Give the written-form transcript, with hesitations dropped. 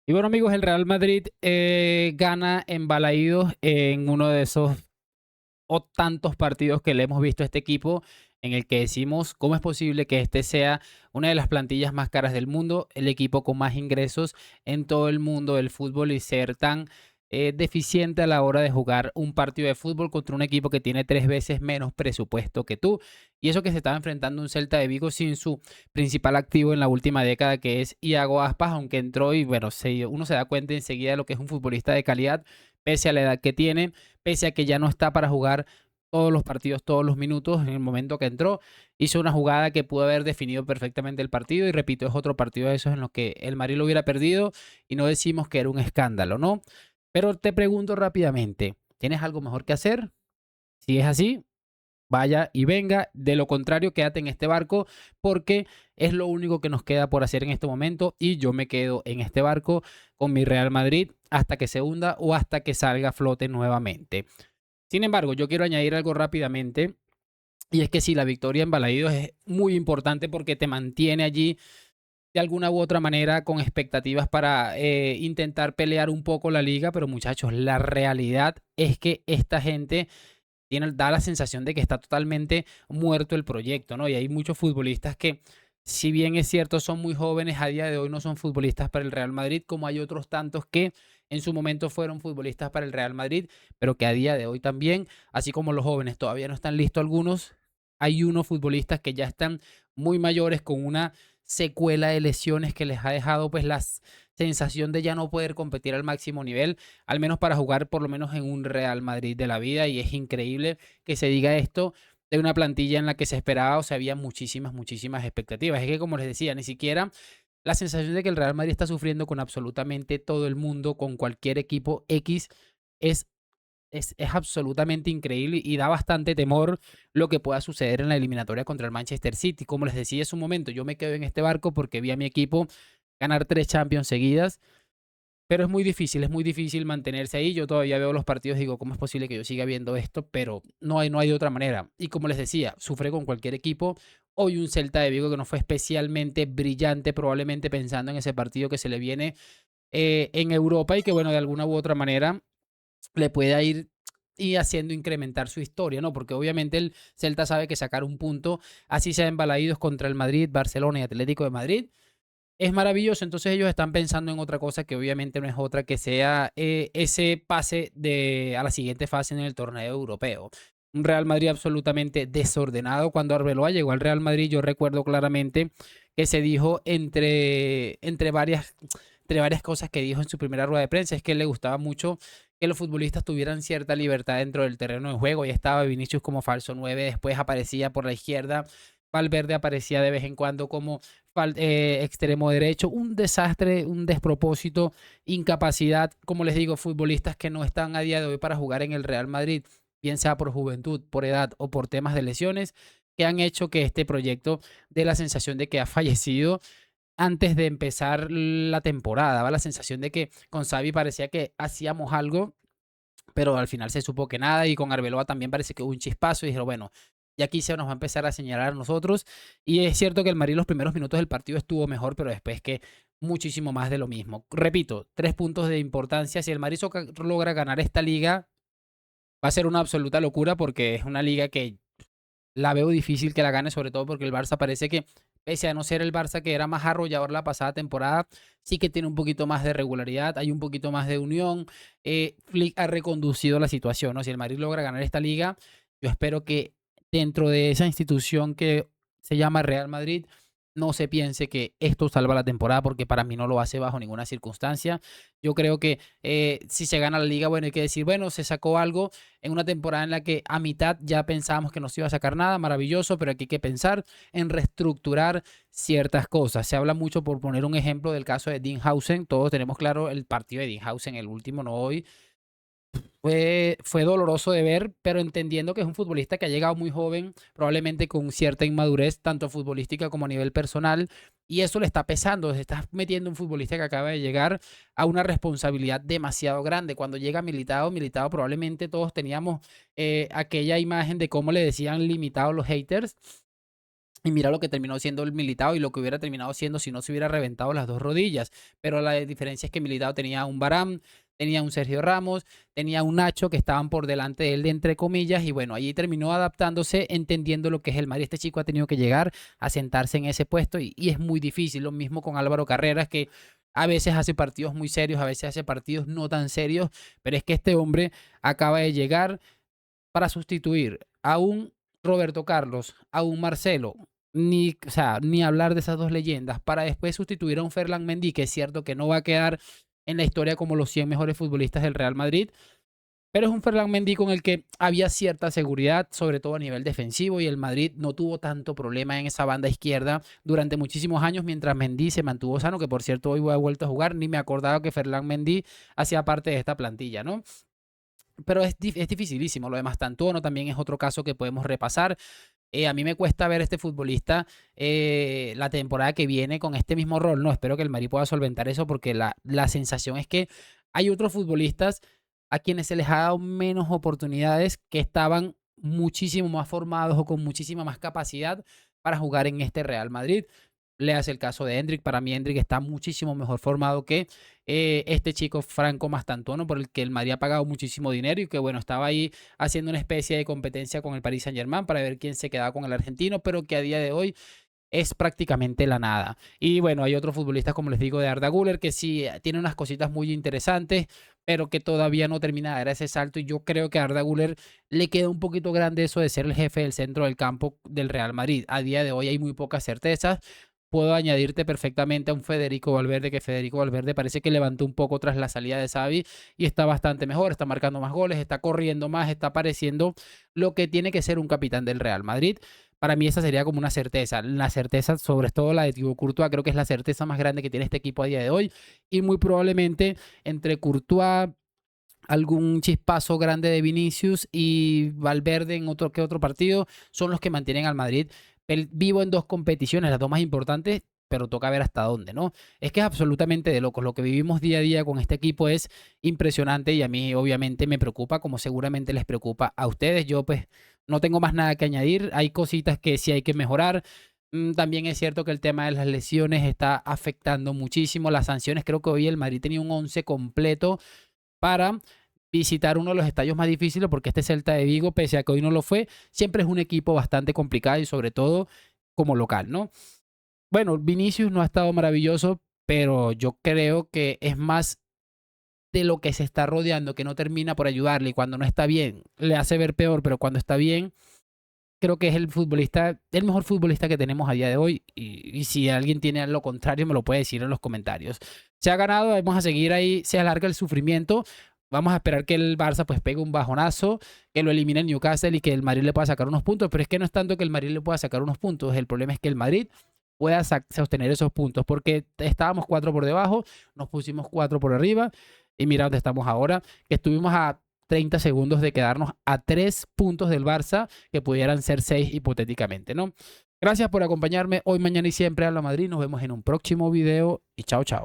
Y bueno, amigos, el Real Madrid gana en Balaídos en uno de esos o tantos partidos que le hemos visto a este equipo, en el que decimos cómo es posible que este sea una de las plantillas más caras del mundo, el equipo con más ingresos en todo el mundo del fútbol y ser tan deficiente a la hora de jugar un partido de fútbol contra un equipo que tiene 3 veces menos presupuesto que tú. Y eso que se estaba enfrentando un Celta de Vigo sin su principal activo en la última década, que es Iago Aspas, aunque entró y bueno, uno se da cuenta enseguida de lo que es un futbolista de calidad, pese a la edad que tiene, pese a que ya no está para jugar todos los partidos, todos los minutos. En el momento que entró, hizo una jugada que pudo haber definido perfectamente el partido y repito, es otro partido de esos en los que el Madrid lo hubiera perdido y no decimos que era un escándalo, ¿no? Pero te pregunto rápidamente, ¿tienes algo mejor que hacer? Si es así, vaya y venga. De lo contrario, quédate en este barco porque es lo único que nos queda por hacer en este momento y yo me quedo en este barco con mi Real Madrid hasta que se hunda o hasta que salga a flote nuevamente. Sin embargo, yo quiero añadir algo rápidamente y es que sí, la victoria en Balaídos es muy importante porque te mantiene allí de alguna u otra manera con expectativas para intentar pelear un poco la liga, pero muchachos, la realidad es que esta gente da la sensación de que está totalmente muerto el proyecto, ¿no? Y hay muchos futbolistas que, si bien es cierto, son muy jóvenes, a día de hoy no son futbolistas para el Real Madrid, como hay otros tantos que en su momento fueron futbolistas para el Real Madrid, pero que a día de hoy también, así como los jóvenes todavía no están listos algunos, hay unos futbolistas que ya están muy mayores con una secuela de lesiones que les ha dejado pues la sensación de ya no poder competir al máximo nivel, al menos para jugar por lo menos en un Real Madrid de la vida. Y es increíble que se diga esto de una plantilla en la que se esperaba o se había muchísimas, muchísimas expectativas. Es que, como les decía, ni siquiera la sensación de que el Real Madrid está sufriendo con absolutamente todo el mundo, con cualquier equipo X, es es absolutamente increíble y da bastante temor lo que pueda suceder en la eliminatoria contra el Manchester City. Como les decía hace un momento, yo me quedo en este barco porque vi a mi equipo ganar 3 Champions seguidas, pero es muy difícil mantenerse ahí. Yo todavía veo los partidos y digo, ¿cómo es posible que yo siga viendo esto? Pero no hay de otra manera. Y como les decía, sufre con cualquier equipo. Hoy un Celta de Vigo que no fue especialmente brillante, probablemente pensando en ese partido que se le viene en Europa y que, bueno, de alguna u otra manera le pueda ir y haciendo incrementar su historia, ¿no? Porque obviamente el Celta sabe que sacar un punto, así sea en Balaídos contra el Madrid, Barcelona y Atlético de Madrid, es maravilloso. Entonces ellos están pensando en otra cosa que obviamente no es otra que sea ese pase a la siguiente fase en el torneo europeo. Un Real Madrid absolutamente desordenado. Cuando Arbeloa llegó al Real Madrid, yo recuerdo claramente que se dijo entre varias cosas que dijo en su primera rueda de prensa, es que le gustaba mucho que los futbolistas tuvieran cierta libertad dentro del terreno de juego. Y estaba Vinicius como falso 9, después aparecía por la izquierda, Valverde aparecía de vez en cuando como extremo derecho, un desastre, un despropósito, incapacidad, como les digo, futbolistas que no están a día de hoy para jugar en el Real Madrid, bien sea por juventud, por edad o por temas de lesiones, que han hecho que este proyecto dé la sensación de que ha fallecido antes de empezar la temporada. Daba la sensación de que con Xavi parecía que hacíamos algo, pero al final se supo que nada, y con Arbeloa también parece que hubo un chispazo y dijeron, bueno, y aquí se nos va a empezar a señalar a nosotros. Y es cierto que el Madrid los primeros minutos del partido estuvo mejor, pero después que muchísimo más de lo mismo. Repito, 3 puntos de importancia. Si el Madrid logra ganar esta liga, va a ser una absoluta locura porque es una liga que la veo difícil que la gane, sobre todo porque el Barça parece que, pese a no ser el Barça que era más arrollador la pasada temporada, sí que tiene un poquito más de regularidad, hay un poquito más de unión. Flick ha reconducido la situación, ¿no? Si el Madrid logra ganar esta liga, yo espero que dentro de esa institución que se llama Real Madrid, no se piense que esto salva la temporada, porque para mí no lo hace bajo ninguna circunstancia. Yo creo que si se gana la liga, bueno, hay que decir, bueno, se sacó algo en una temporada en la que a mitad ya pensábamos que no se iba a sacar nada, maravilloso, pero aquí hay que pensar en reestructurar ciertas cosas. Se habla mucho, por poner un ejemplo, del caso de Dinhausen. Todos tenemos claro el partido de Dinhausen, el último, no hoy. Fue doloroso de ver, pero entendiendo que es un futbolista que ha llegado muy joven, probablemente con cierta inmadurez, tanto futbolística como a nivel personal, y eso le está pesando. Se está metiendo un futbolista que acaba de llegar a una responsabilidad demasiado grande. Cuando llega Militao, Militao probablemente todos teníamos aquella imagen de cómo le decían limitado los haters, Y mira lo que terminó siendo el Militao y lo que hubiera terminado siendo si no se hubiera reventado las dos rodillas. Pero la diferencia es que Militao tenía un Varane, tenía un Sergio Ramos, tenía un Nacho que estaban por delante de él, de entre comillas. Y bueno, allí terminó adaptándose, entendiendo lo que es el Madrid. Este chico ha tenido que llegar a sentarse en ese puesto y es muy difícil. Lo mismo con Álvaro Carreras, que a veces hace partidos muy serios, a veces hace partidos no tan serios. Pero es que este hombre acaba de llegar para sustituir a un Roberto Carlos, a un Marcelo, ni, o sea, ni hablar de esas dos leyendas, para después sustituir a un Ferland Mendy, que es cierto que no va a quedar en la historia como los 100 mejores futbolistas del Real Madrid, pero es un Ferland Mendy con el que había cierta seguridad, sobre todo a nivel defensivo, y el Madrid no tuvo tanto problema en esa banda izquierda durante muchísimos años, mientras Mendy se mantuvo sano, que por cierto hoy ha vuelto a jugar, ni me acordaba que Ferland Mendy hacía parte de esta plantilla, ¿no? Pero es dificilísimo. Lo de Mastantuono también es otro caso que podemos repasar. A mí me cuesta ver a este futbolista la temporada que viene con este mismo rol. No, espero que el Madrid pueda solventar eso porque la sensación es que hay otros futbolistas a quienes se les ha dado menos oportunidades que estaban muchísimo más formados o con muchísima más capacidad para jugar en este Real Madrid. Le hace el caso de Hendrik. Para mí Hendrik está muchísimo mejor formado que este chico Franco Mastantuono, por el que el Madrid ha pagado muchísimo dinero y que bueno, estaba ahí haciendo una especie de competencia con el Paris Saint-Germain para ver quién se quedaba con el argentino, pero que a día de hoy es prácticamente la nada. Y bueno, hay otros futbolistas, como les digo, de Arda Güler, que sí tiene unas cositas muy interesantes, pero que todavía no termina de dar ese salto. Y yo creo que a Arda Güler le queda un poquito grande eso de ser el jefe del centro del campo del Real Madrid. A día de hoy hay muy pocas certezas. Puedo añadirte perfectamente a un Federico Valverde, que Federico Valverde parece que levantó un poco tras la salida de Xavi y está bastante mejor, está marcando más goles, está corriendo más, está pareciendo lo que tiene que ser un capitán del Real Madrid. Para mí esa sería como una certeza. La certeza, sobre todo la de Thibaut Courtois, creo que es la certeza más grande que tiene este equipo a día de hoy. Y muy probablemente entre Courtois, algún chispazo grande de Vinicius y Valverde en otro que otro partido son los que mantienen al Madrid vivo en dos competiciones, las dos más importantes, pero toca ver hasta dónde, ¿no? Es que es absolutamente de locos. Lo que vivimos día a día con este equipo es impresionante y a mí obviamente me preocupa, como seguramente les preocupa a ustedes. Yo pues no tengo más nada que añadir. Hay cositas que sí hay que mejorar. También es cierto que el tema de las lesiones está afectando muchísimo. Las sanciones, creo que hoy el Madrid tenía un 11 completo para visitar uno de los estadios más difíciles, porque este Celta de Vigo, pese a que hoy no lo fue, siempre es un equipo bastante complicado y sobre todo como local, ¿no? Bueno, Vinicius no ha estado maravilloso, pero yo creo que es más de lo que se está rodeando, que no termina por ayudarle y cuando no está bien le hace ver peor, pero cuando está bien creo que es el futbolista, el mejor futbolista que tenemos a día de hoy. Y si alguien tiene lo contrario, me lo puede decir en los comentarios. Se ha ganado, vamos a seguir ahí, se alarga el sufrimiento. Vamos a esperar que el Barça pues pegue un bajonazo, que lo elimine el Newcastle y que el Madrid le pueda sacar unos puntos. Pero es que no es tanto que el Madrid le pueda sacar unos puntos. El problema es que el Madrid pueda sostener esos puntos. Porque estábamos 4 por debajo, nos pusimos 4 por arriba. Y mira dónde estamos ahora, que estuvimos a 30 segundos de quedarnos a 3 puntos del Barça, que pudieran ser 6 hipotéticamente, ¿no? Gracias por acompañarme hoy, mañana y siempre a la Madrid. Nos vemos en un próximo video y chao, chao.